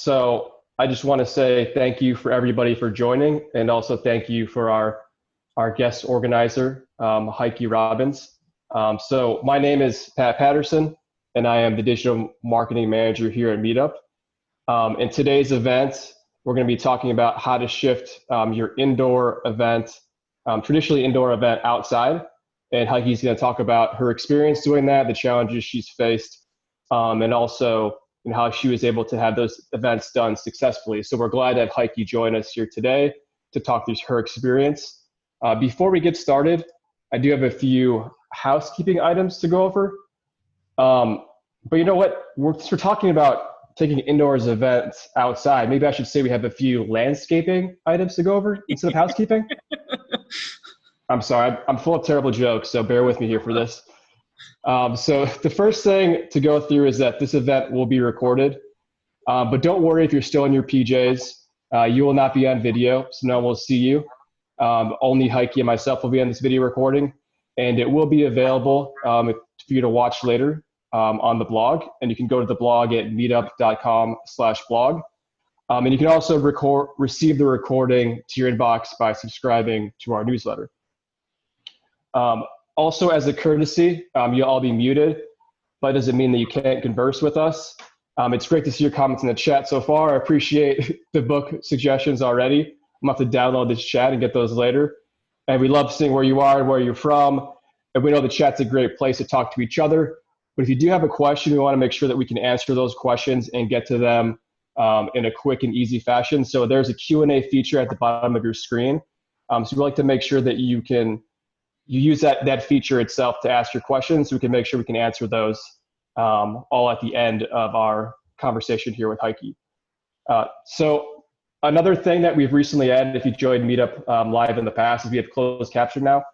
So I just want to say thank you for everybody for joining, and also thank you for our guest organizer, Heike Robins. So my name is Pat Patterson, and I am the digital marketing manager here at Meetup. In today's event, we're going to be talking about how to shift your indoor event, traditionally indoor event, outside. And Heike's going to talk about her experience doing that, the challenges she's faced, and also how she was able to have those events done successfully. So we're glad to have Heike join us here today to talk through her experience. Before we get started, I do have a few housekeeping items to go over. But you know what? We're talking about taking indoors events outside. Maybe I should say we have a few landscaping items to go over instead of housekeeping. I'm sorry, I'm full of terrible jokes, so bear with me here for this. So the first thing to go through is that this event will be recorded, but don't worry if you're still in your PJs. You will not be on video, so no one will see you. Only Heike and myself will be on this video recording, and it will be available for you to watch later on the blog. And you can go to the blog at meetup.com/blog. And you can also receive the recording to your inbox by subscribing to our newsletter. Also, as a courtesy, you'll all be muted, but it doesn't mean that you can't converse with us. It's great to see your comments in the chat so far. I appreciate the book suggestions already. I'm going to have to download this chat and get those later. And we love seeing where you are and where you're from. And we know the chat's a great place to talk to each other. But if you do have a question, we want to make sure that we can answer those questions and get to them in a quick and easy fashion. So there's a Q&A feature at the bottom of your screen. So we like to make sure that you use that feature itself to ask your questions, so we can make sure we can answer those all at the end of our conversation here with Heike. So another thing that we've recently added, if you joined Meetup live in the past, is we have closed caption now.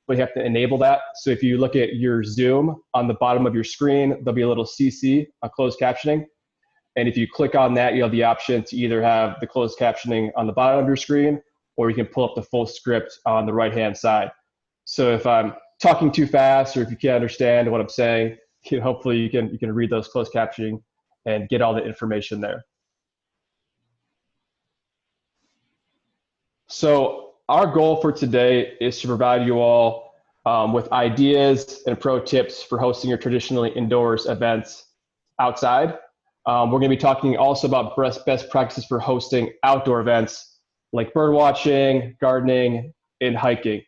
We have to enable that. So if you look at your Zoom on the bottom of your screen, there'll be a little CC, closed captioning. And if you click on that, you have the option to either have the closed captioning on the bottom of your screen, or you can pull up the full script on the right-hand side. So if I'm talking too fast, or if you can't understand what I'm saying, hopefully you can read those closed captioning and get all the information there. So our goal for today is to provide you all with ideas and pro tips for hosting your traditionally indoors events outside. We're going to be talking also about best practices for hosting outdoor events like bird watching, gardening, and hiking.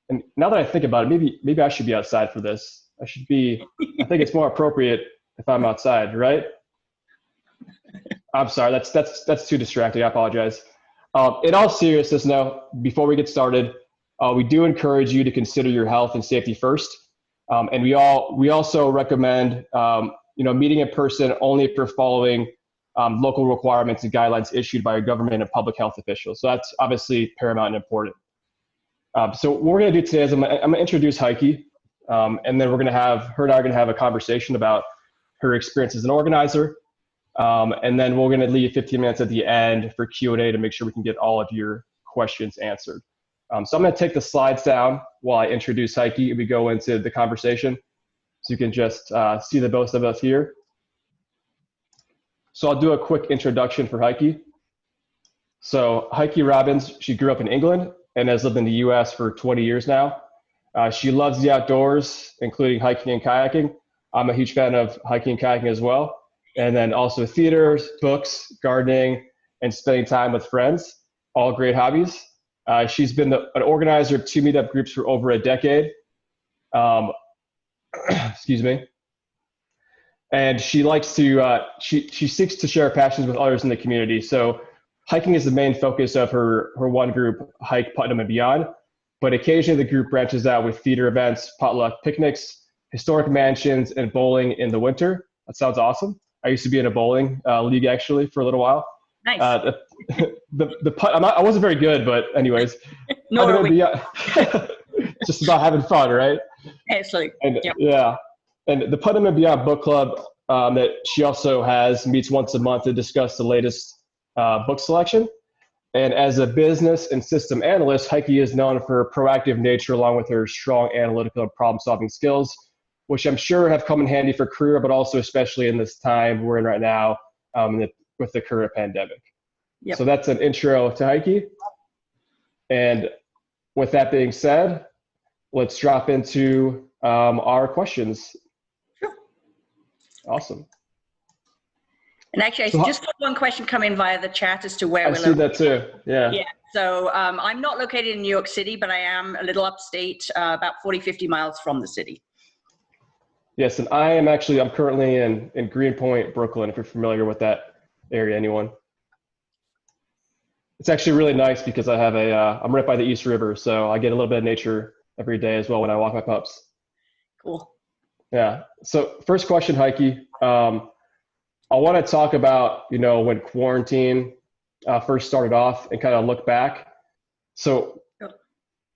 And now that I think about it, maybe I should be outside for this. I think it's more appropriate if I'm outside, right? I'm sorry, that's too distracting. I apologize. In all seriousness, now, before we get started, we do encourage you to consider your health and safety first. And we also recommend meeting in person only if you're following local requirements and guidelines issued by a government and public health officials. So that's obviously paramount and important. So what we're going to do today is I'm going to introduce Heike, and then her and I are going to have a conversation about her experience as an organizer. And then we're going to leave 15 minutes at the end for Q&A to make sure we can get all of your questions answered. So I'm going to take the slides down while I introduce Heike and we go into the conversation. So you can just see the both of us here. So I'll do a quick introduction for Heike. So Heike Robins, she grew up in England and has lived in the US for 20 years now. She loves the outdoors, including hiking and kayaking. I'm a huge fan of hiking and kayaking as well. And then also theater, books, gardening, and spending time with friends, all great hobbies. She's been an organizer of 2 meetup groups for over a decade. Excuse me. And she likes to, she seeks to share passions with others in the community. So hiking is the main focus of her one group, Hike Putnam and Beyond. But occasionally the group branches out with theater events, potluck picnics, historic mansions, and bowling in the winter. That sounds awesome. I used to be in a bowling league actually for a little while. Nice. I wasn't very good, but anyways. Just about having fun, right? Excellent. And, yeah. And the Putnam and Beyond Book Club that she also has meets once a month to discuss the latest book selection. And as a business and system analyst, Heike is known for her proactive nature along with her strong analytical and problem-solving skills, which I'm sure have come in handy for career, but also especially in this time we're in right now, in the with the current pandemic. Yep. So that's an intro to Heike. And with that being said, let's drop into our questions. Sure. Awesome. And actually, I just got one question come in via the chat as to where I we're see located. that too. Yeah. Yeah. So I'm not located in New York City, but I am a little upstate, about 40, 50 miles from the city. Yes, and I'm currently in Greenpoint, Brooklyn, if you're familiar with that area, anyone. It's actually really nice because I have I'm right by the East River, so I get a little bit of nature every day as well when I walk my pups. Cool. Yeah. So first question, Heike. I want to talk about, when quarantine first started off and kind of look back. So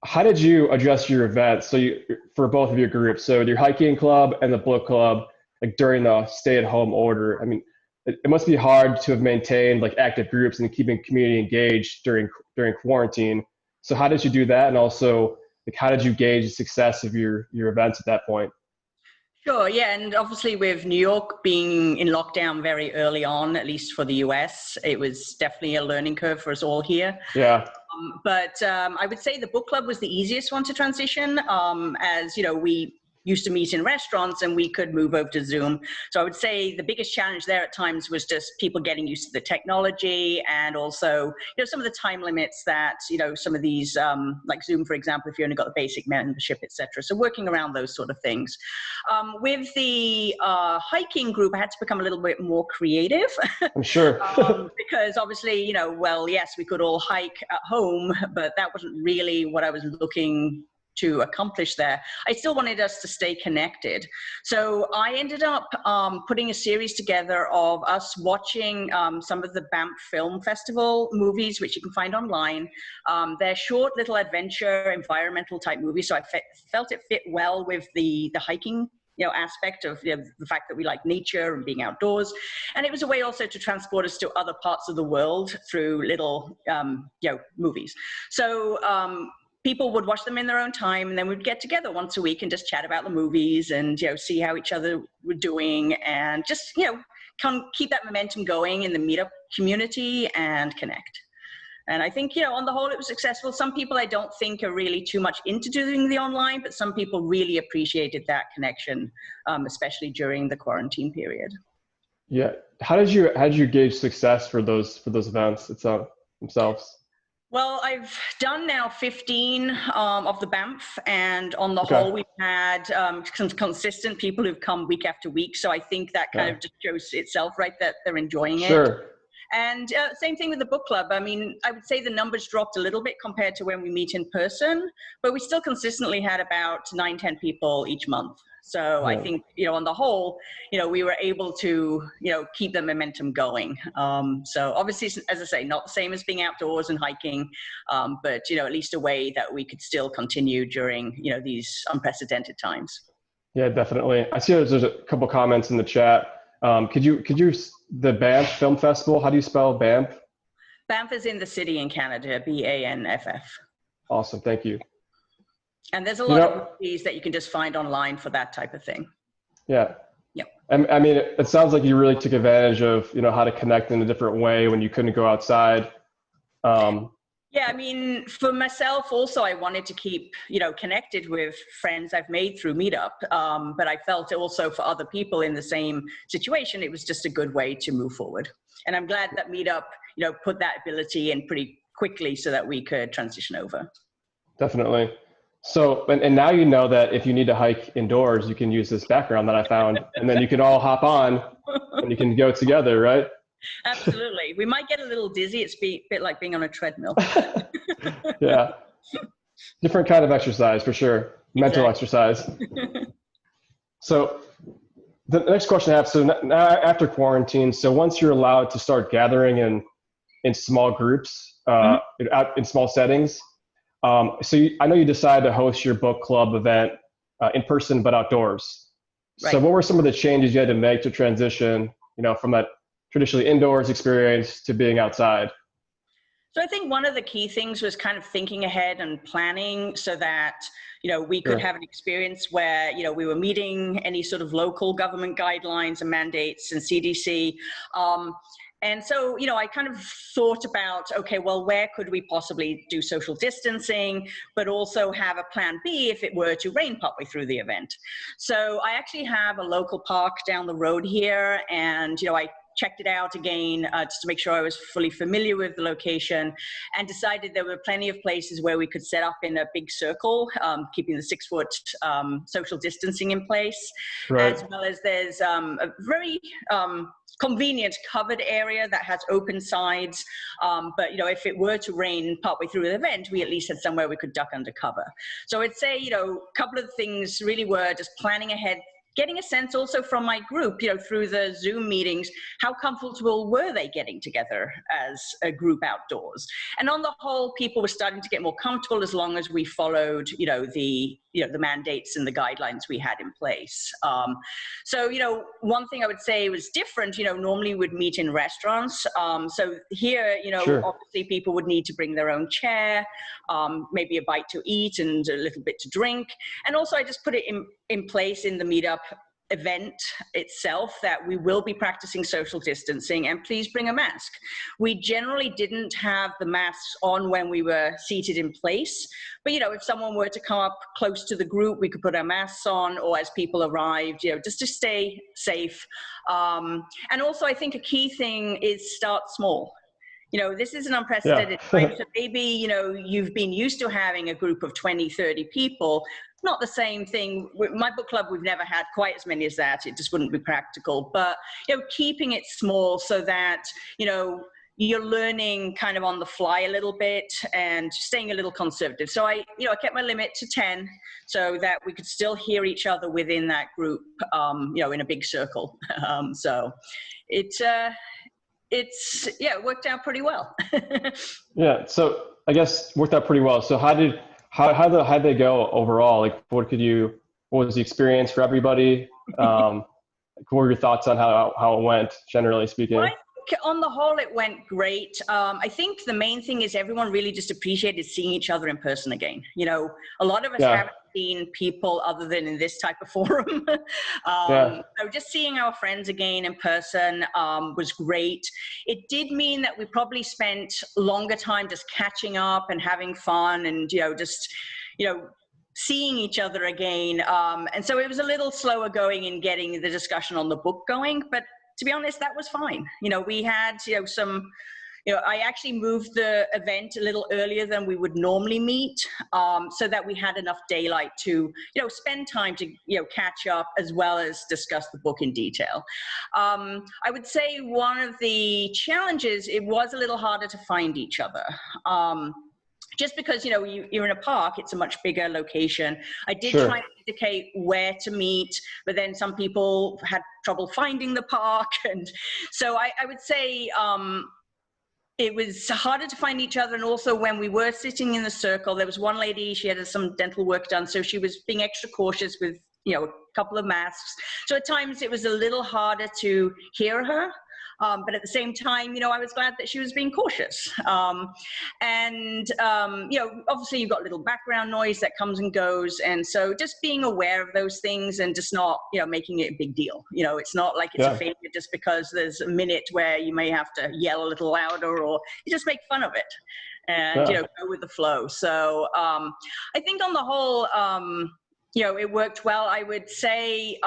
how did you adjust your events? So for both of your groups, so your hiking club and the book club, like during the stay-at-home order, I mean, it must be hard to have maintained like active groups and keeping community engaged during quarantine. So how did you do that? And also, like, how did you gauge the success of your events at that point? Sure, yeah, and obviously with New York being in lockdown very early on, at least for the US, it was definitely a learning curve for us all here. Yeah. But I would say the book club was the easiest one to transition, as we used to meet in restaurants and we could move over to Zoom. So I would say the biggest challenge there at times was just people getting used to the technology, and also, some of the time limits that, some of these, like Zoom, for example, if you only got the basic membership, etc. So working around those sort of things. With the hiking group, I had to become a little bit more creative. I'm sure. Because obviously, yes, we could all hike at home, but that wasn't really what I was looking to accomplish there. I still wanted us to stay connected. So I ended up putting a series together of us watching some of the Banff Film Festival movies, which you can find online. They're short little adventure, environmental type movies. So I felt it fit well with the hiking aspect of the fact that we like nature and being outdoors. And it was a way also to transport us to other parts of the world through little movies. So people would watch them in their own time, and then we'd get together once a week and just chat about the movies and see how each other were doing, and just keep that momentum going in the Meetup community and connect. And I think, on the whole, it was successful. Some people I don't think are really too much into doing the online, but some people really appreciated that connection, especially during the quarantine period. Yeah. How did you gauge success for those events themselves? Well, I've done now 15 of the Banff, and on the whole, we've had consistent people who've come week after week. So I think that kind of just shows itself, right, that they're enjoying it. And same thing with the book club. I mean, I would say the numbers dropped a little bit compared to when we meet in person, but we still consistently had about 9-10 people each month. So I think, on the whole, we were able to, keep the momentum going. So obviously, as I say, not the same as being outdoors and hiking, but, at least a way that we could still continue during, these unprecedented times. Yeah, definitely. I see there's a couple comments in the chat. Could you the Banff Film Festival, how do you spell Banff? Banff is in the city in Canada, BANFF. Awesome, thank you. And there's a lot of movies that you can just find online for that type of thing. Yeah. Yep. I mean, it sounds like you really took advantage of, how to connect in a different way when you couldn't go outside. Yeah, I mean, for myself also, I wanted to keep, connected with friends I've made through Meetup. But I felt also for other people in the same situation, it was just a good way to move forward. And I'm glad that Meetup, put that ability in pretty quickly so that we could transition over. Definitely. So, and now you know that if you need to hike indoors, you can use this background that I found, and then you can all hop on and you can go together, right? Absolutely. We might get a little dizzy. It's a bit like being on a treadmill. Yeah. Different kind of exercise for sure. Mental exercise. So the next question I have, so now after quarantine, so once you're allowed to start gathering in small groups, out in small settings, so I know you decided to host your book club event in person, but outdoors. Right. So what were some of the changes you had to make to transition, from that traditionally indoors experience to being outside? So I think one of the key things was kind of thinking ahead and planning so that, we could have an experience where, we were meeting any sort of local government guidelines and mandates and CDC. And so, I kind of thought about, okay, well, where could we possibly do social distancing, but also have a plan B if it were to rain partway through the event. So I actually have a local park down the road here, and, I checked it out again just to make sure I was fully familiar with the location, and decided there were plenty of places where we could set up in a big circle, keeping the 6-foot social distancing in place, Right. as well as there's a very convenient covered area that has open sides. But, if it were to rain partway through the event, we at least had somewhere we could duck under cover. So I'd say, a couple of things really were just planning ahead, getting a sense also from my group, through the Zoom meetings, how comfortable were they getting together as a group outdoors? And on the whole, people were starting to get more comfortable as long as we followed, the mandates and the guidelines we had in place. So, one thing I would say was different, normally we'd meet in restaurants. So here, Sure. obviously people would need to bring their own chair, maybe a bite to eat and a little bit to drink. And also I just put it in place in the Meetup event itself that we will be practicing social distancing, and please bring a mask. We generally didn't have the masks on when we were seated in place, but if someone were to come up close to the group, we could put our masks on, or as people arrived, just to stay safe. And also I think a key thing is start small. This is an unprecedented time, so maybe, you've been used to having a group of 20, 30 people. Not the same thing. My book club, we've never had quite as many as that. It just wouldn't be practical. But, keeping it small so that, you're learning kind of on the fly a little bit and staying a little conservative. So I kept my limit to 10 so that we could still hear each other within that group, in a big circle. So it worked out pretty well. Yeah. So I guess worked out pretty well. So how did they go overall? Like, what was the experience for everybody? What were your thoughts on how it went, generally speaking? Well, I think on the whole, it went great. I think the main thing is everyone really just appreciated seeing each other in person again. A lot of us haven't seen people other than in this type of forum. So just seeing our friends again in person was great. It did mean that we probably spent longer time just catching up and having fun and, seeing each other again. And so it was a little slower going in getting the discussion on the book going, but to be honest, that was fine. We had, I actually moved the event a little earlier than we would normally meet, so that we had enough daylight to, spend time to, catch up as well as discuss the book in detail. I would say one of the challenges, it was a little harder to find each other. Just because, you're in a park, it's a much bigger location. I did try to indicate where to meet, but then some people had trouble finding the park. And so I would say it was harder to find each other. And also when we were sitting in the circle, there was one lady, she had some dental work done. So she was being extra cautious with, a couple of masks. So at times it was a little harder to hear her. But at the same time, I was glad that she was being cautious. Obviously you've got little background noise that comes and goes. And so just being aware of those things and just not, making it a big deal. It's not like it's a failure just because there's a minute where you may have to yell a little louder, or you just make fun of it and, go with the flow. So I think on the whole, it worked well. I would say,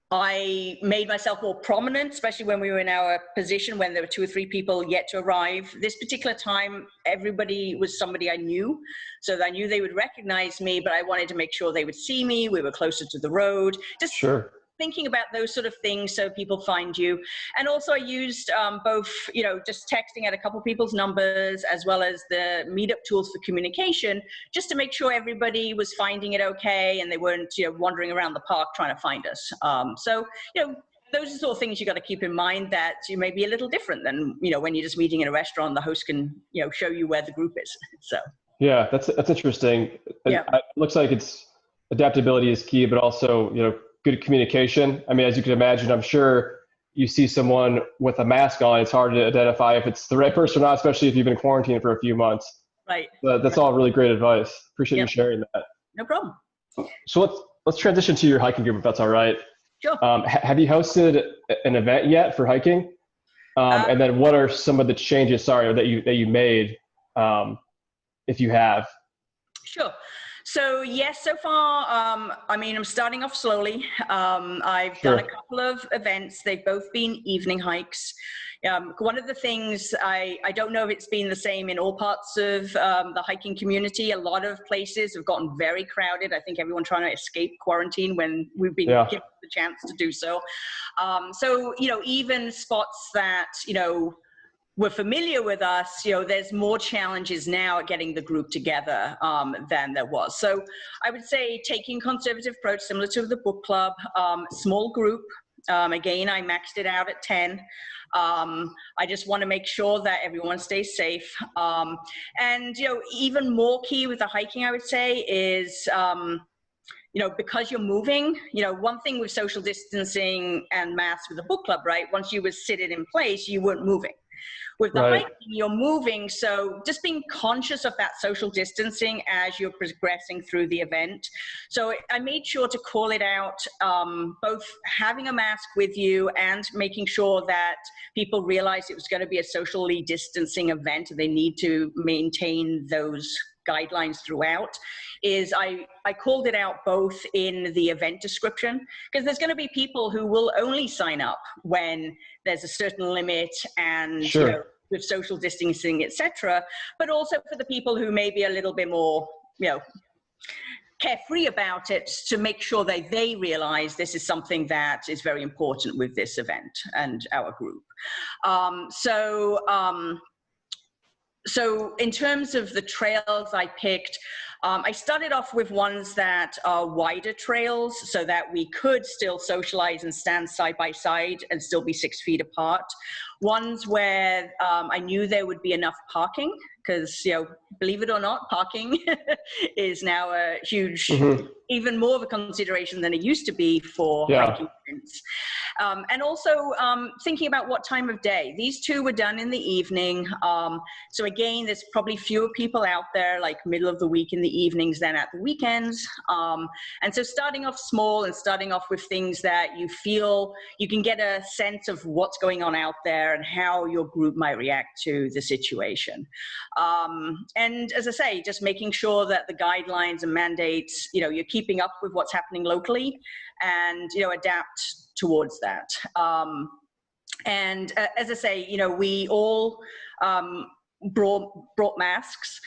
I made myself more prominent, especially when we were in our position when there were 2 or 3 people yet to arrive. This particular time, everybody was somebody I knew, so I knew they would recognize me, but I wanted to make sure they would see me. We were closer to the road. Just thinking about those sort of things so people find you. And also I used both, just texting at a couple people's numbers as well as the Meetup tools for communication, just to make sure everybody was finding it okay and they weren't, wandering around the park trying to find us. So, those are sort of things you got to keep in mind, that you may be a little different than, when you're just meeting in a restaurant, the host can, show you where the group is. So. Yeah, that's interesting. It looks like it's adaptability is key, but also, good communication. I mean, as you can imagine, I'm sure you see someone with a mask on, it's hard to identify if it's the right person or not, especially if you've been quarantined for a few months. Right. That's all really great advice. Appreciate you sharing that. No problem. So let's transition to your hiking group, if that's all right. Sure. Have you hosted an event yet for hiking? And then what are some of the changes, sorry, that you made, if you have? Sure. So yes, so far, I mean, I'm starting off slowly. I've done a couple of events. They've both been evening hikes. One of the things, I don't know if it's been the same in all parts of the hiking community. A lot of places have gotten very crowded. I think everyone trying to escape quarantine when we've been given the chance to do so. So, even spots that, were familiar with us, there's more challenges now at getting the group together than there was. So I would say taking conservative approach, similar to the book club, small group. Again, I maxed it out at 10. I just want to make sure that everyone stays safe. And, even more key with the hiking, I would say, is, because you're moving, one thing with social distancing and masks with the book club, right? Once you were seated in place, you weren't moving. With the hiking, you're moving, so just being conscious of that social distancing as you're progressing through the event. So I made sure to call it out, both having a mask with you and making sure that people realized it was going to be a socially distancing event and they need to maintain those guidelines throughout. Is I called it out both in the event description, because there's going to be people who will only sign up when there's a certain limit and with social distancing, etc. But also for the people who may be a little bit more, carefree about it, to make sure that they realize this is something that is very important with this event and our group. So in terms of the trails I picked, I started off with ones that are wider trails so that we could still socialize and stand side by side and still be 6 feet apart. Ones where I knew there would be enough parking, because, believe it or not, parking is now a huge, even more of a consideration than it used to be for hiking events. And also thinking about what time of day. These two were done in the evening. So again, there's probably fewer people out there, like middle of the week in the evenings than at the weekends. And so starting off small and starting off with things that you feel you can get a sense of what's going on out there and how your group might react to the situation. And as I say, just making sure that the guidelines and mandates, you're keeping up with what's happening locally and, adapt towards that. And as I say, we all brought masks.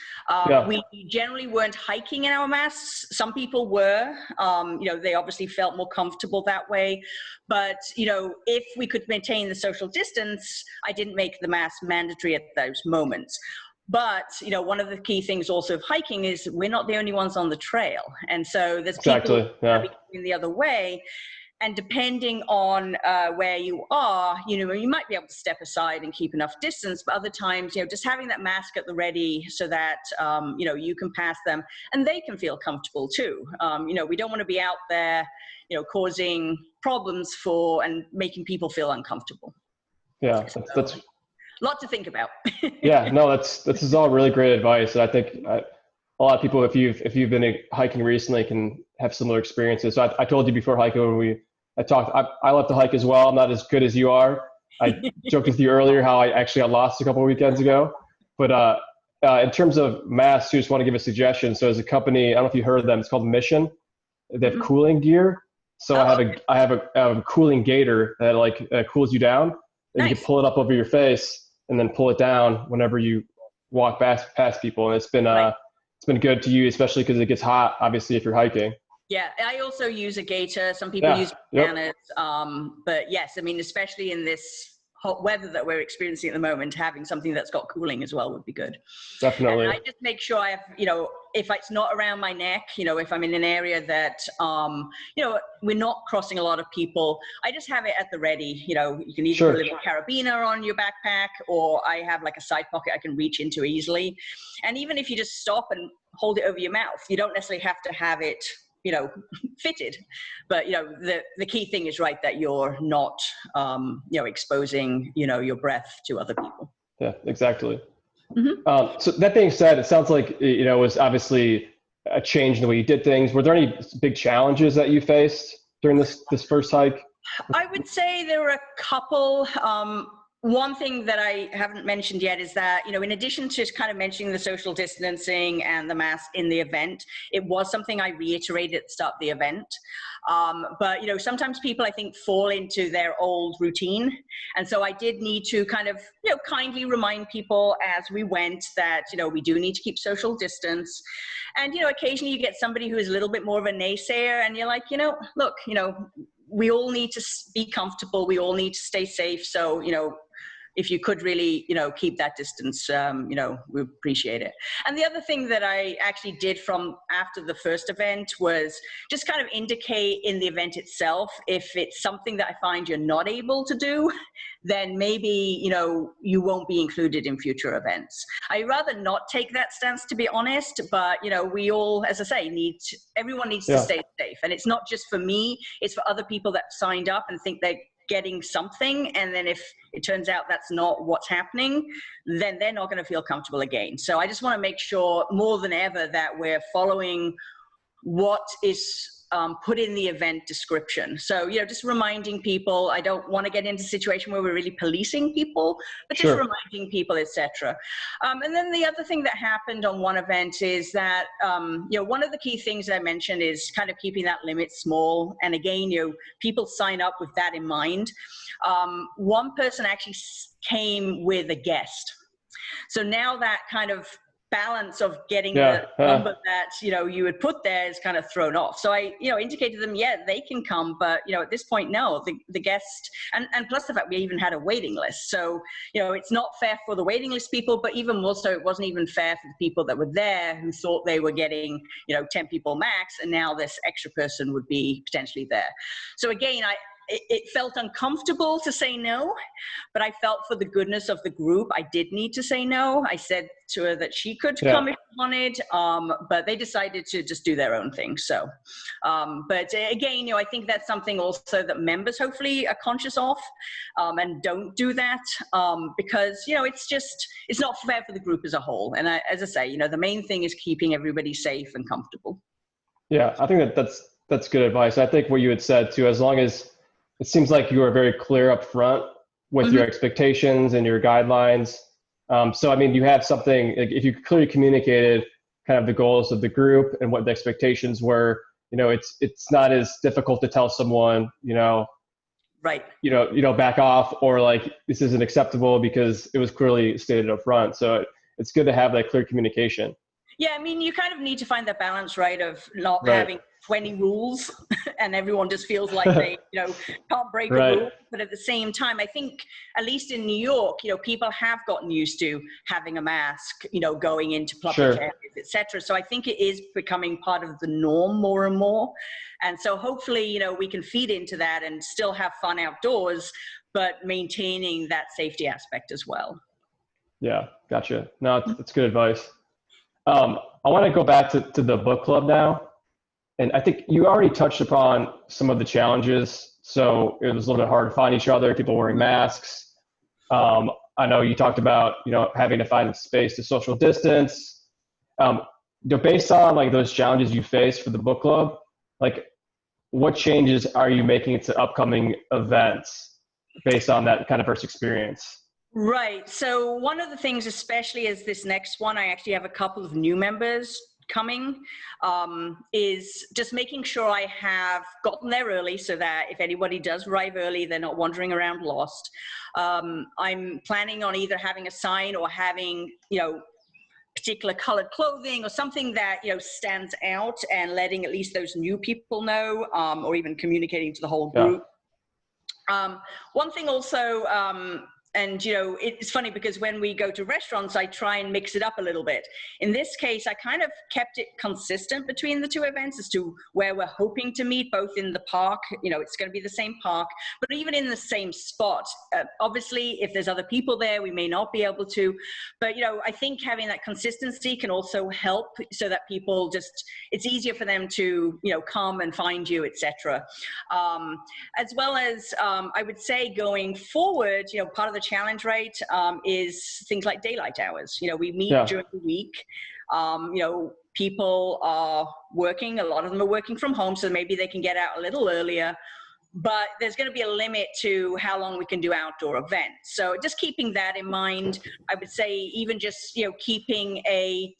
We generally weren't hiking in our masks. Some people were, they obviously felt more comfortable that way. But, if we could maintain the social distance, I didn't make the mask mandatory at those moments. But, one of the key things also of hiking is we're not the only ones on the trail. And so there's people going the other way. And depending on where you are, you might be able to step aside and keep enough distance. But other times, just having that mask at the ready so that, you can pass them and they can feel comfortable too. We don't want to be out there, causing problems and making people feel uncomfortable. Yeah, that's a lot to think about. This is all really great advice. I think a lot of people, if you've been hiking recently, can have similar experiences. So I told you before, Heike, when I talked, I love to hike as well. I'm not as good as you are. I joked with you earlier how I actually got lost a couple of weekends ago. But in terms of masks, I just want to give a suggestion. So as a company, I don't know if you heard of them, it's called Mission. They have cooling gear. So I have a cooling gaiter that cools you down. And you can pull it up over your face and then pull it down whenever you walk past people. And it's been good to you, especially because it gets hot, obviously, if you're hiking. Yeah, I also use a gaiter. Some people use bananas. But yes, I mean, especially in this hot weather that we're experiencing at the moment, having something that's got cooling as well would be good. Definitely. And I just make sure I have, if it's not around my neck, if I'm in an area that, we're not crossing a lot of people, I just have it at the ready. You can either put a little carabiner on your backpack, or I have like a side pocket I can reach into easily. And even if you just stop and hold it over your mouth, you don't necessarily have to have it fitted, but the key thing is that you're not exposing your breath to other people. Yeah, exactly. So that being said, it sounds like it was obviously a change in the way you did things. Were there any big challenges that you faced during this first hike? I would say there were a couple. one thing that I haven't mentioned yet is that, you know, in addition to kind of mentioning the social distancing and the mask in the event, it was something I reiterated at the start of the event. But, you know, sometimes people, I think, fall into their old routine. And so I did need to kind of, you know, kindly remind people as we went that, you know, we do need to keep social distance. And, you know, occasionally you get somebody who is a little bit more of a naysayer and you're like, you know, look, you know, we all need to be comfortable. We all need to stay safe. So, you know, if you could really, you know, keep that distance, you know, we appreciate it. And the other thing that I actually did from after the first event was just kind of indicate in the event itself, if it's something that I find you're not able to do, then maybe, you know, you won't be included in future events. I'd rather not take that stance, to be honest, but, you know, we all, as I say, everyone needs to stay safe. And it's not just for me, it's for other people that signed up and think they're getting something, and then if it turns out that's not what's happening, then they're not going to feel comfortable again. So I just want to make sure more than ever that we're following what is put in the event description. So, you know, just reminding people, I don't want to get into a situation where we're really policing people, but just reminding people, etc. And then the other thing that happened on one event is that, you know, one of the key things that I mentioned is kind of keeping that limit small. And again, you know, people sign up with that in mind. One person actually came with a guest. So now that kind of balance of getting the number that, you know, you would put there is kind of thrown off. So I, you know, indicated to them, yeah, they can come, but, you know, at this point, no, the guest, and plus the fact we even had a waiting list. So, you know, it's not fair for the waiting list people, but even more so, it wasn't even fair for the people that were there who thought they were getting, you know, 10 people max, and now this extra person would be potentially there. So again, it felt uncomfortable to say no, but I felt for the goodness of the group, I did need to say no. I said to her that she could come if she wanted, but they decided to just do their own thing. So, but again, you know, I think that's something also that members hopefully are conscious of, and don't do that, because, you know, it's not fair for the group as a whole. And as I say, you know, the main thing is keeping everybody safe and comfortable. Yeah, I think that's good advice. I think what you had said too, as long as it seems like you are very clear up front with your expectations and your guidelines. So, I mean, you have something, like, if you clearly communicated kind of the goals of the group and what the expectations were, you know, it's not as difficult to tell someone, you know, back off, or like, this isn't acceptable because it was clearly stated up front. So it's good to have that clear communication. Yeah, I mean, you kind of need to find that balance, right, of not having 20 rules and everyone just feels like they, you know, can't break a rule. But at the same time, I think, at least in New York, you know, people have gotten used to having a mask, you know, going into public areas, etc. So I think it is becoming part of the norm more and more. And so hopefully, you know, we can feed into that and still have fun outdoors, but maintaining that safety aspect as well. Yeah, gotcha. No, that's good advice. I want to go back to the book club now. And I think you already touched upon some of the challenges. So it was a little bit hard to find each other, people wearing masks. I know you talked about, you know, having to find space to social distance. You know, based on like those challenges you face for the book club, like, what changes are you making to upcoming events based on that kind of first experience? Right. So one of the things, especially as this next one, I actually have a couple of new members coming, is just making sure I have gotten there early so that if anybody does arrive early, they're not wandering around lost. I'm planning on either having a sign or having, you know, particular colored clothing or something that, you know, stands out, and letting at least those new people know, or even communicating to the whole group. One thing also, and, you know, it's funny because when we go to restaurants, I try and mix it up a little bit. In this case, I kind of kept it consistent between the two events as to where we're hoping to meet, both in the park, you know, it's going to be the same park, but even in the same spot. Obviously, if there's other people there, we may not be able to, but, you know, I think having that consistency can also help so that people just, it's easier for them to, you know, come and find you, etc. As well as, I would say going forward, you know, part of the challenge, right, is things like daylight hours. You know, we meet during the week. You know, people are working, a lot of them are working from home, so maybe they can get out a little earlier. but there's going to be a limit to how long we can do outdoor events. So just keeping that in mind, I would say even just, keeping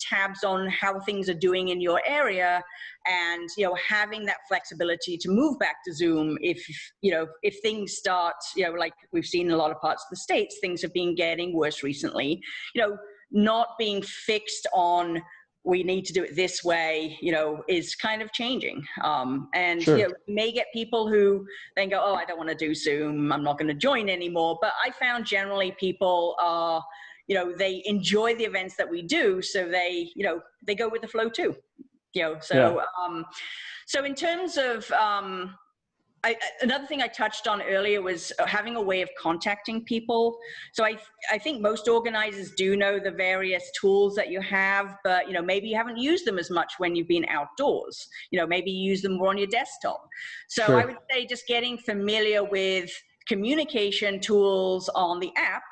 tabs on how things are doing in your area, and, having that flexibility to move back to Zoom if things start, like we've seen in a lot of parts of the States, things have been getting worse recently, not being fixed on, we need to do it this way, is kind of changing. And, Sure. you may get people who then go, oh, I don't want to do Zoom, I'm not going to join anymore. But I found generally people are, they enjoy the events that we do. So they go with the flow too. So in terms of, another thing I touched on earlier was having a way of contacting people. So I think most organizers do know the various tools that you have, but maybe you haven't used them as much when you've been outdoors. Maybe you use them more on your desktop. So Sure. I would say just getting familiar with communication tools on the app,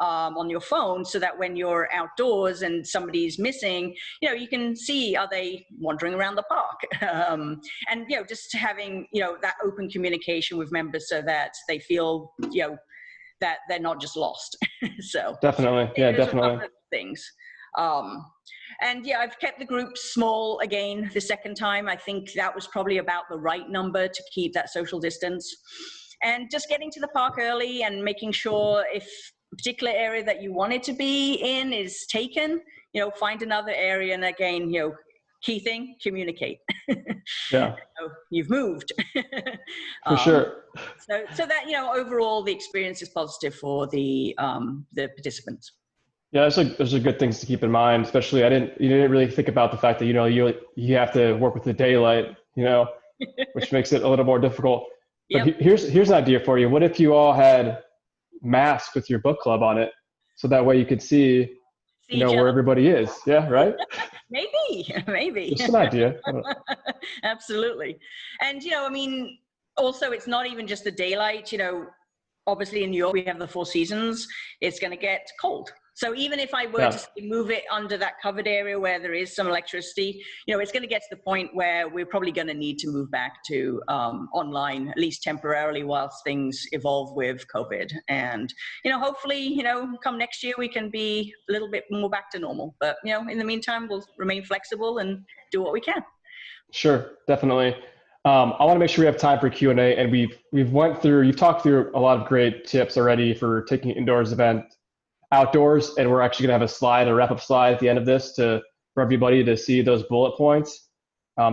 on your phone, so that when you're outdoors and somebody's missing, you can see, are they wandering around the park? And, just having, that open communication with members so that they feel, that they're not just lost. So Definitely. Yeah, there's a definitely. couple of things. And I've kept the group small again the second time. I think that was probably about the right number to keep that social distance. And just getting to the park early and making sure if a particular area that you wanted to be in is taken, find another area. And again, key thing, communicate. Yeah. You've moved. For sure. So that, overall the experience is positive for the participants. Yeah, those are good things to keep in mind. Especially, you didn't really think about the fact that you have to work with the daylight, which makes it a little more difficult. But Yep. here's an idea for you. What if you all had masks with your book club on it, so that way you could see where everybody is? Yeah, right. Maybe. Just an idea. Absolutely. And also it's not even just the daylight. Obviously in New York we have the 4 seasons. It's going to get cold. So even if I were to move it under that covered area where there is some electricity, it's going to get to the point where we're probably going to need to move back to online, at least temporarily, whilst things evolve with COVID. And, hopefully, come next year, we can be a little bit more back to normal. But, in the meantime, we'll remain flexible and do what we can. Sure, definitely. I want to make sure we have time for Q&A, and you've talked through a lot of great tips already for taking an indoors event outdoors, and we're actually going to have a wrap-up slide at the end of this for everybody to see those bullet points.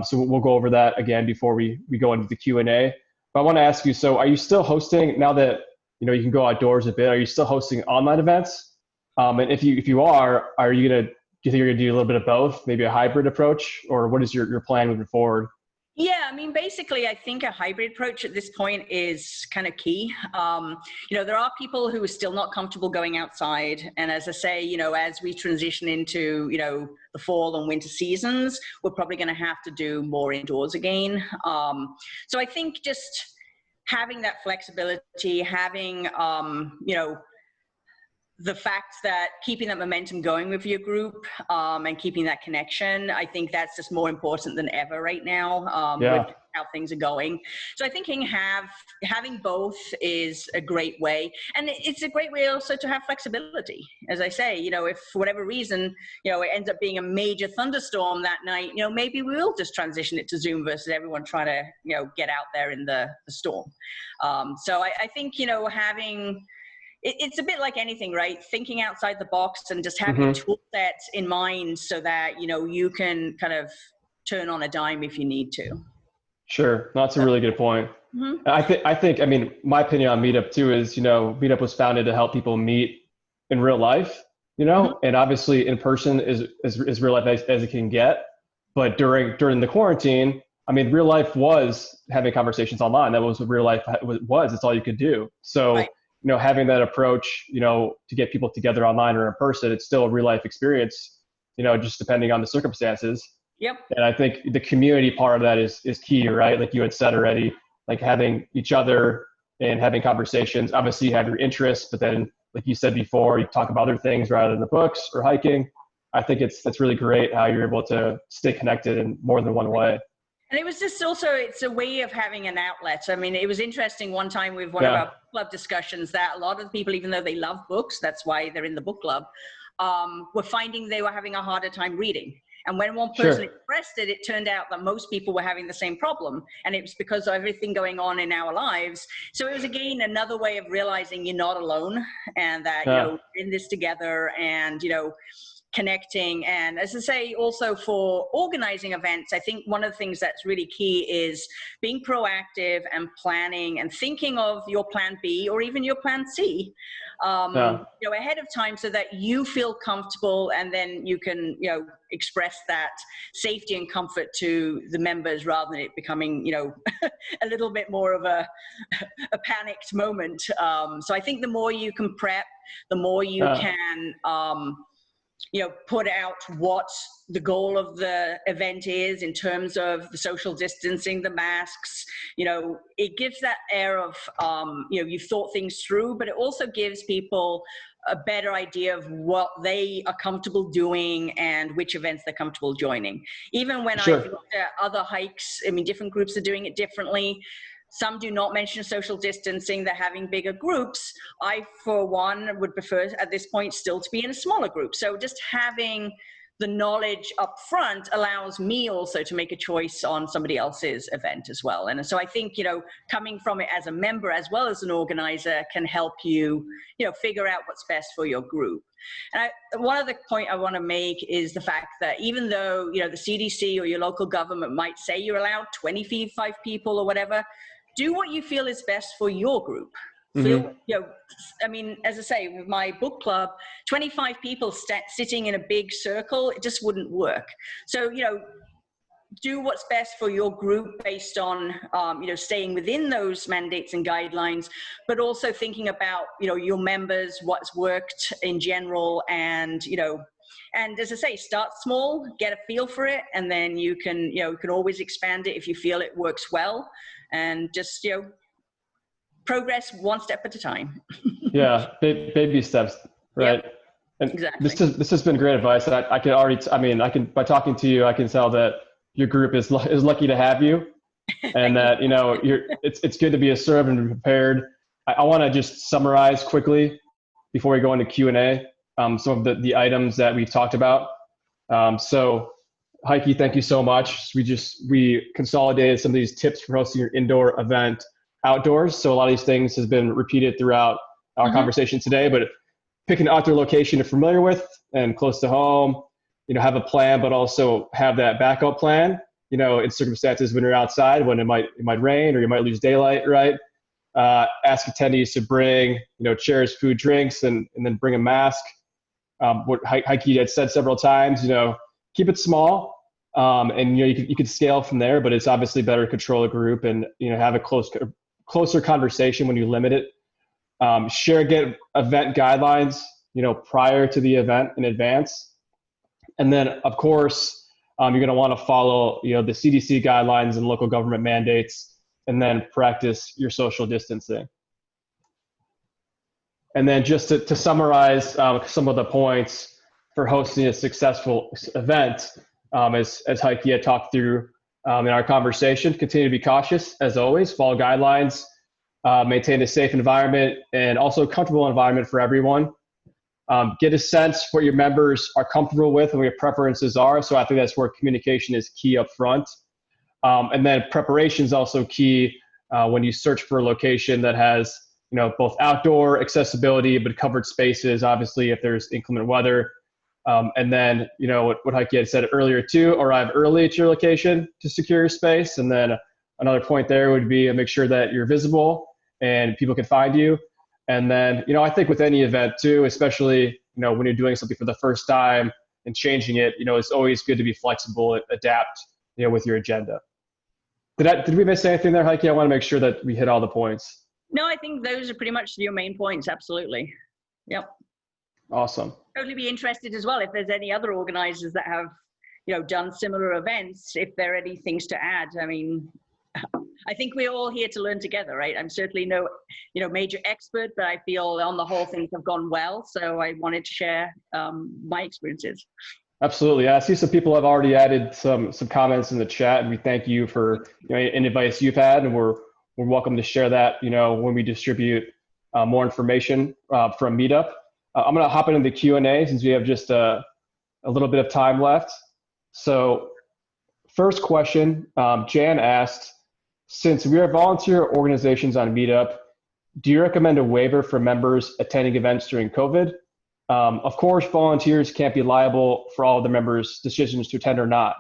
So we'll go over that again before we go into the Q&A. But I want to ask you, so are you still hosting, now that you can go outdoors a bit, are you still hosting online events? And if you are you think you're going to do a little bit of both, maybe a hybrid approach, or what is your plan moving forward? Yeah, basically, I think a hybrid approach at this point is kind of key. There are people who are still not comfortable going outside. And as I say, as we transition into, the fall and winter seasons, we're probably going to have to do more indoors again. So I think just having that flexibility, having, the fact that keeping that momentum going with your group and keeping that connection, I think that's just more important than ever right now with how things are going. So I think having both is a great way. And it's a great way also to have flexibility. As I say, if for whatever reason, it ends up being a major thunderstorm that night, maybe we'll just transition it to Zoom versus everyone trying to, get out there in the storm. So I think, having... It's a bit like anything, right? Thinking outside the box and just having a tool set in mind so that, you can kind of turn on a dime if you need to. Sure. That's a really good point. Mm-hmm. I think, my opinion on Meetup too is, Meetup was founded to help people meet in real life, and obviously in person is real life as it can get. But during the quarantine, real life was having conversations online. That was what real life was. It's all you could do. So, Right. Having that approach, to get people together online or in person, it's still a real life experience, just depending on the circumstances. Yep. And I think the community part of that is key, right? Like you had said already, like having each other and having conversations. Obviously you have your interests, but then like you said before, you talk about other things rather than the books or hiking. I think that's really great how you're able to stay connected in more than one way. And it was just also, it's a way of having an outlet. I mean, it was interesting one time with one of our book club discussions that a lot of the people, even though they love books, that's why they're in the book club, were finding they were having a harder time reading. And when one person expressed it, it turned out that most people were having the same problem. And it was because of everything going on in our lives. So it was, again, another way of realizing you're not alone and that, you know, we're in this together and, you know, connecting. And as I say, also for organizing events, I think one of the things that's really key is being proactive and planning and thinking of your plan B or even your plan C, you know, ahead of time so that you feel comfortable and then you can, you know, express that safety and comfort to the members rather than it becoming, you know, a little bit more of a panicked moment. So I think the more you can prep, the more you can, you know, put out what the goal of the event is in terms of the social distancing, the masks, you know, it gives that air of, you know, you've thought things through, but it also gives people a better idea of what they are comfortable doing and which events they're comfortable joining. Even when I've looked at other hikes, I mean, different groups are doing it differently. Some do not mention social distancing, they're having bigger groups. I, for one, would prefer at this point still to be in a smaller group. So just having the knowledge up front allows me also to make a choice on somebody else's event as well. And so I think, you know, coming from it as a member as well as an organizer can help you, you know, figure out what's best for your group. And one other point I want to make is the fact that even though, you know, the CDC or your local government might say you're allowed 25 people or whatever, do what you feel is best for your group. Feel, you know, I mean, as I say, with my book club, 25 people sitting in a big circle, it just wouldn't work. So, you know, do what's best for your group based on, you know, staying within those mandates and guidelines, but also thinking about, you know, your members, what's worked in general, and, you know, and as I say, start small, get a feel for it, and then you can, you know, you can always expand it if you feel it works well, and just, you know, progress one step at a time. Baby steps, right? Yep. And exactly. This has been great advice. I can already, I mean, by talking to you, I can tell that your group is lucky to have you, and that, you know, it's good to be assertive and prepared. I want to just summarize quickly before we go into Q&A, some of the items that we've talked about. So Heike, thank you so much. We consolidated some of these tips for hosting your indoor event outdoors. So a lot of these things has been repeated throughout our conversation today, but pick an outdoor location you're familiar with and close to home, you know, have a plan, but also have that backup plan, you know, in circumstances when you're outside, when it might rain or you might lose daylight, right? Ask attendees to bring, you know, chairs, food, drinks, and then bring a mask. What Heike had said several times, you know, keep it small. And, you know, you could scale from there, but it's obviously better to control a group and, you know, have a closer conversation when you limit it. Get event guidelines, you know, prior to the event in advance. And then, of course, you're going to want to follow, you know, the CDC guidelines and local government mandates, and then practice your social distancing. And then just to summarize some of the points for hosting a successful event, as Heike had talked through in our conversation, continue to be cautious as always, follow guidelines, maintain a safe environment and also a comfortable environment for everyone. Get a sense what your members are comfortable with and what your preferences are. So I think that's where communication is key up front. And then preparation is also key when you search for a location that has, you know, both outdoor accessibility, but covered spaces, obviously, if there's inclement weather. And then, you know, what Heike had said earlier too, arrive early at your location to secure your space. And then another point there would be make sure that you're visible and people can find you. And then, you know, I think with any event too, especially, you know, when you're doing something for the first time and changing it, you know, it's always good to be flexible and adapt, you know, with your agenda. Did we miss anything there, Heike? I want to make sure that we hit all the points. No, I think those are pretty much your main points. Absolutely. Yep. Awesome. Totally be interested as well if there's any other organizers that have, you know, done similar events, if there are any things to add. I mean, I think we're all here to learn together, right? I'm certainly no, you know, major expert, but I feel on the whole things have gone well. So I wanted to share my experiences. Absolutely. I see some people have already added some comments in the chat, and we thank you for any advice you've had, and we're welcome to share that when we distribute more information from Meetup. I'm going to hop into the Q&A since we have just a little bit of time left. So first question, Jan asked, since we are volunteer organizations on Meetup, do you recommend a waiver for members attending events during COVID? Of course, volunteers can't be liable for all of the members' decisions to attend or not,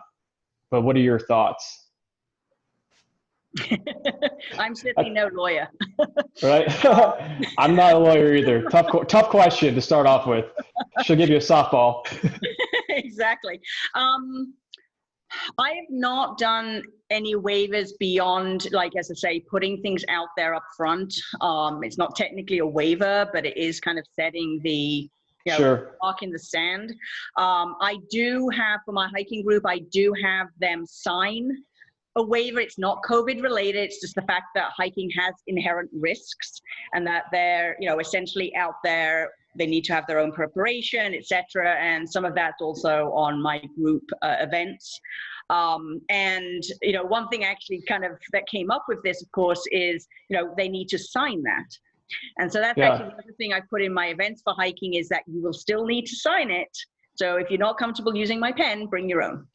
but what are your thoughts? I'm certainly no lawyer. Right? I'm not a lawyer either. Tough question to start off with. She'll give you a softball. Exactly. I have not done any waivers beyond, like, as I say, putting things out there up front. It's not technically a waiver, but it is kind of setting the Sure. mark in the sand. I do have, for my hiking group, I do have them sign a waiver. It's not COVID related. It's just the fact that hiking has inherent risks and that they're, essentially out there. They need to have their own preparation, etc. And some of that's also on my group events. And, one thing actually kind of that came up with this, of course, is, they need to sign that. And so that's actually the other thing I put in my events for hiking is that you will still need to sign it. So if you're not comfortable using my pen, bring your own.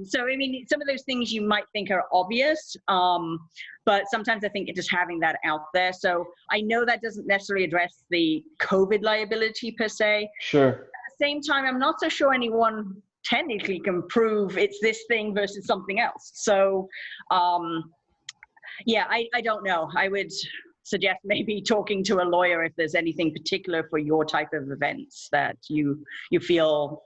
So, I mean, some of those things you might think are obvious, but sometimes I think it's just having that out there. So I know that doesn't necessarily address the COVID liability per se. Sure. At the same time, I'm not so sure anyone technically can prove it's this thing versus something else. So, yeah, I don't know. I would suggest maybe talking to a lawyer if there's anything particular for your type of events that you feel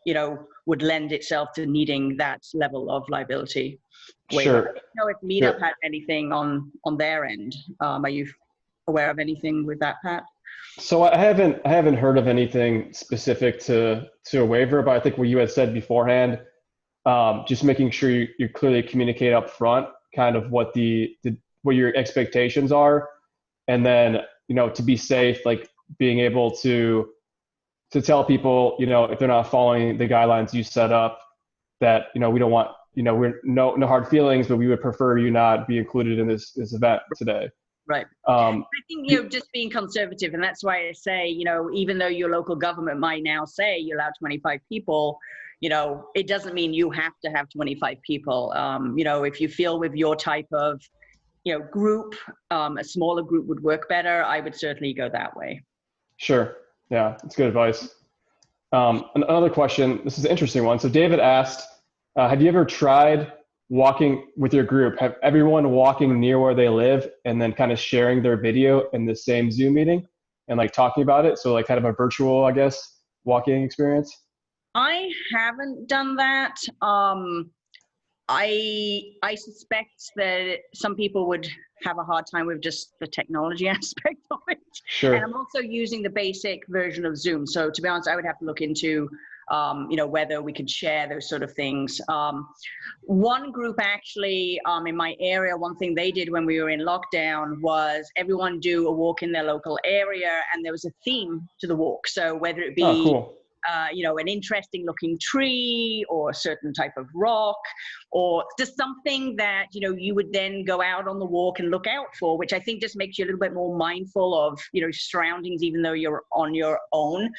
would lend itself to needing that level of liability waiver. Sure. I don't know if Meetup had anything on their end. Are you aware of anything with that, Pat? So I haven't heard of anything specific to a waiver, but I think what you had said beforehand, just making sure you clearly communicate up front kind of what what your expectations are. And then, to be safe, like being able to tell people, if they're not following the guidelines you set up, that, we don't want, we're no hard feelings, but we would prefer you not be included in this event today. Right. I think, just being conservative, and that's why I say, even though your local government might now say you allow 25 people, it doesn't mean you have to have 25 people. If you feel with your type of group, a smaller group would work better, I would certainly go that way. Sure. Yeah, that's good advice. Another question, this is an interesting one. So David asked, have you ever tried walking with your group, have everyone walking near where they live and then kind of sharing their video in the same Zoom meeting and like talking about it? So like kind of a virtual, I guess, walking experience? I haven't done that. I suspect that some people would have a hard time with just the technology aspect of it. Sure. And I'm also using the basic version of Zoom. So to be honest, I would have to look into, whether we could share those sort of things. One group actually in my area, one thing they did when we were in lockdown was everyone do a walk in their local area, and there was a theme to the walk. So whether it be cool. An interesting looking tree or a certain type of rock or just something that, you would then go out on the walk and look out for, which I think just makes you a little bit more mindful of, surroundings, even though you're on your own.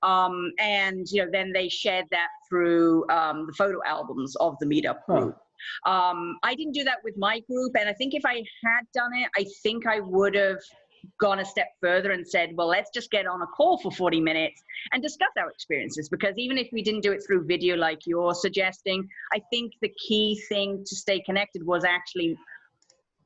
And, then they shared that through the photo albums of the Meetup group. I didn't do that with my group. And I think if I had done it, I think I would have gone a step further and said, well, let's just get on a call for 40 minutes and discuss our experiences. Because even if we didn't do it through video like you're suggesting, I think the key thing to stay connected was actually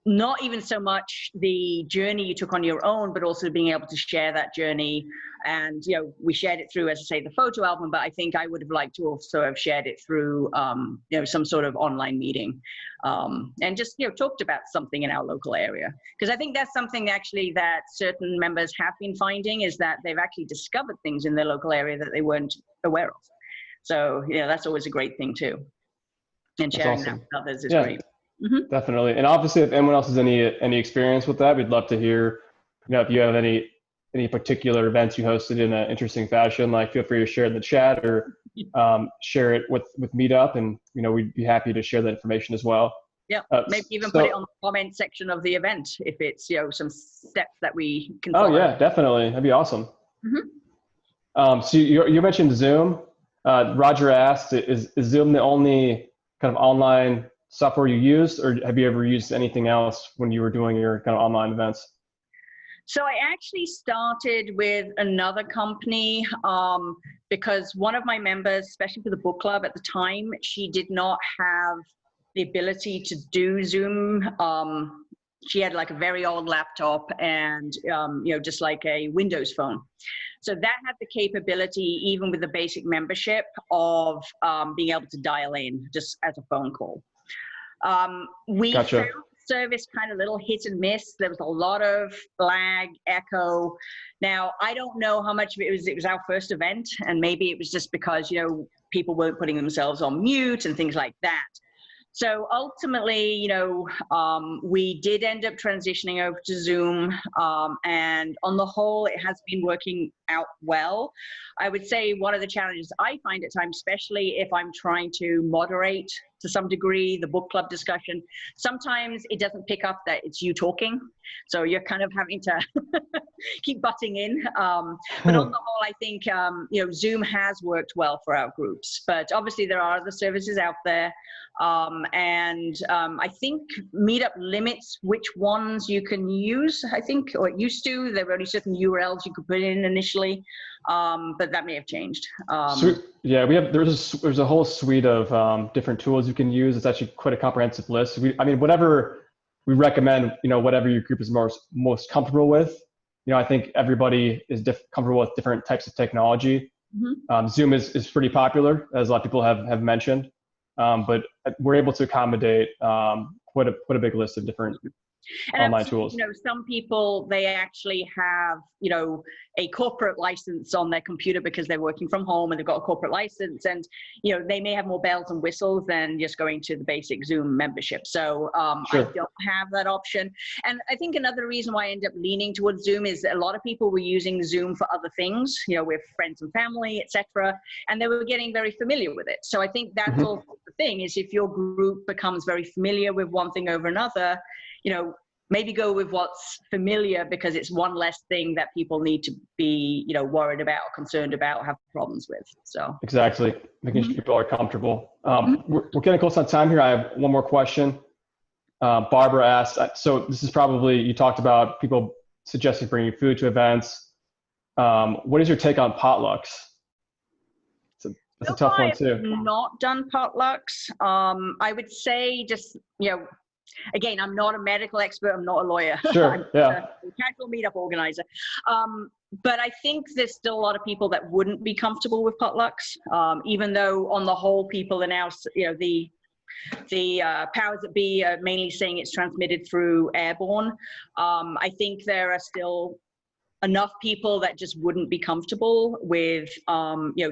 not even so much the journey you took on your own, but also being able to share that journey. And, we shared it through, as I say, the photo album, but I think I would have liked to also have shared it through, some sort of online meeting, and just, talked about something in our local area. Because I think that's something actually that certain members have been finding, is that they've actually discovered things in their local area that they weren't aware of. So, that's always a great thing too. And sharing that with others is great. Mm-hmm. Definitely. And obviously, if anyone else has any experience with that, we'd love to hear, if you have any particular events you hosted in an interesting fashion, like feel free to share in the chat or, share it with Meetup, and we'd be happy to share that information as well. Yeah, maybe even put it on the comment section of the event if it's some steps that we can follow. Oh yeah, definitely, that'd be awesome. So you mentioned Zoom. Roger asked, is Zoom the only kind of online software you used, or have you ever used anything else when you were doing your kind of online events? So I actually started with another company because one of my members, especially for the book club at the time, she did not have the ability to do Zoom. She had like a very old laptop and just like a Windows phone. So that had the capability, even with the basic membership, of being able to dial in just as a phone call. We Gotcha. found the service kind of little hit and miss. There was a lot of lag, echo. Now, I don't know how much of it was our first event, and maybe it was just because, people weren't putting themselves on mute and things like that. So ultimately, we did end up transitioning over to Zoom, and on the whole, it has been working out well. I would say one of the challenges I find at times, especially if I'm trying to moderate to some degree the book club discussion, sometimes it doesn't pick up that it's you talking. So you're kind of having to keep butting in. But on the whole, I think, Zoom has worked well for our groups, but obviously there are other services out there. I think Meetup limits which ones you can use, I think, or it used to. There were only certain URLs you could put in initially, but that may have changed. Yeah, there's a whole suite of different tools you can use. It's actually quite a comprehensive list. Whatever we recommend, whatever your group is most comfortable with. I think everybody is comfortable with different types of technology. Zoom is pretty popular, as a lot of people have mentioned. But we're able to accommodate quite a big list of different online tools. Some people, they actually have, a corporate license on their computer because they're working from home and they've got a corporate license, and, they may have more bells and whistles than just going to the basic Zoom membership. So Sure. I don't have that option. And I think another reason why I end up leaning towards Zoom is a lot of people were using Zoom for other things, with friends and family, etc. And they were getting very familiar with it. So I think that's also the thing, is if your group becomes very familiar with one thing over another, maybe go with what's familiar, because it's one less thing that people need to be, worried about, concerned about, have problems with. So exactly, making sure people are comfortable. We're getting close on time here. I have one more question. Barbara asked, so this is probably, you talked about people suggesting bringing food to events. What is your take on potlucks? That's a tough one too. I've not done potlucks. I would say just, again, I'm not a medical expert. I'm not a lawyer. Sure. I'm Yeah. a casual meetup organizer. But I think there's still a lot of people that wouldn't be comfortable with potlucks, even though on the whole, people are now, the powers that be are mainly saying it's transmitted through airborne. I think there are still enough people that just wouldn't be comfortable with,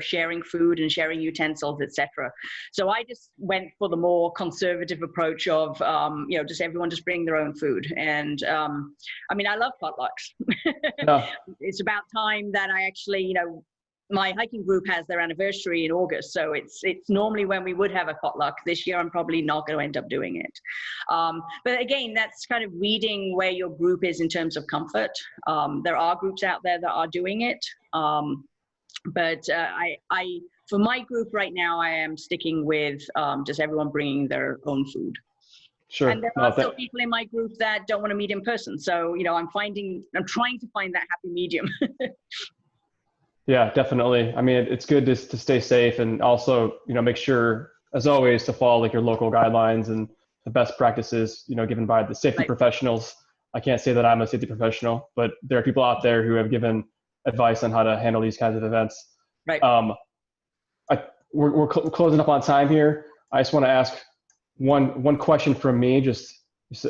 sharing food and sharing utensils, etc. So I just went for the more conservative approach of, just everyone just bring their own food. And I love potlucks. Yeah. It's about time that I actually, my hiking group has their anniversary in August, so it's normally when we would have a potluck. This year, I'm probably not going to end up doing it. But again, that's kind of reading where your group is in terms of comfort. There are groups out there that are doing it, but for my group right now, I am sticking with just everyone bringing their own food. Sure. And there are still people in my group that don't want to meet in person. So I'm trying to find that happy medium. Yeah, definitely. It's good to stay safe, and also, make sure, as always, to follow your local guidelines and the best practices, given by the safety professionals. I can't say that I'm a safety professional, but there are people out there who have given advice on how to handle these kinds of events. Right. We're closing up on time here. I just want to ask one question from me, just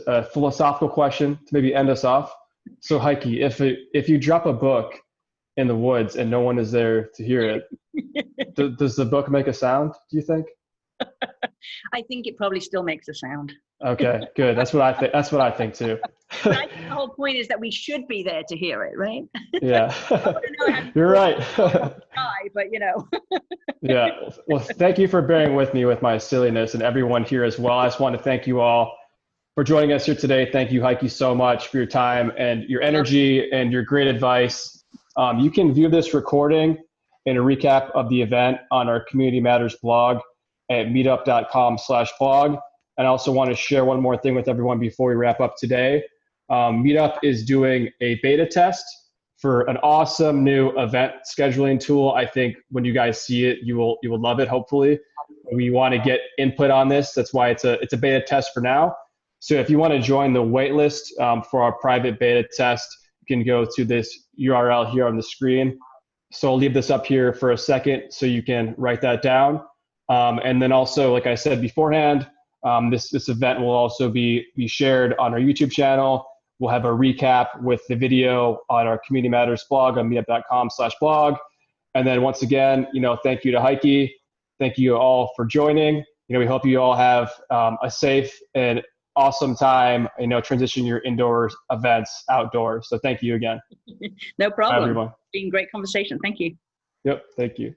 a philosophical question to maybe end us off. So Heike, if you drop a book in the woods and no one is there to hear it, does the book make a sound, do you think? I think it probably still makes a sound. Okay, good. That's what I think. That's what I think too. But I think the whole point is that we should be there to hear it, right? Yeah. I want to know how You're right. die, but Yeah. Well, thank you for bearing with me with my silliness, and everyone here as well. I just want to thank you all for joining us here today. Thank you, Heike, so much for your time and your energy and your great advice. You can view this recording and a recap of the event on our Community Matters blog at meetup.com/blog. And I also want to share one more thing with everyone before we wrap up today. Meetup is doing a beta test for an awesome new event scheduling tool. I think when you guys see it, you will love it. Hopefully, we want to get input on this. That's why it's a beta test for now. So if you want to join the waitlist for our private beta test, you can go to this URL here on the screen. So I'll leave this up here for a second so you can write that down. And then also, like I said beforehand, this event will also be shared on our YouTube channel. We'll have a recap with the video on our Community Matters blog on meetup.com/blog. And then once again, thank you to Heike. Thank you all for joining. We hope you all have a safe and awesome time, transition your indoor events outdoors. So thank you again. No problem. Bye, everyone. It's been a great conversation. Thank you. Yep. Thank you.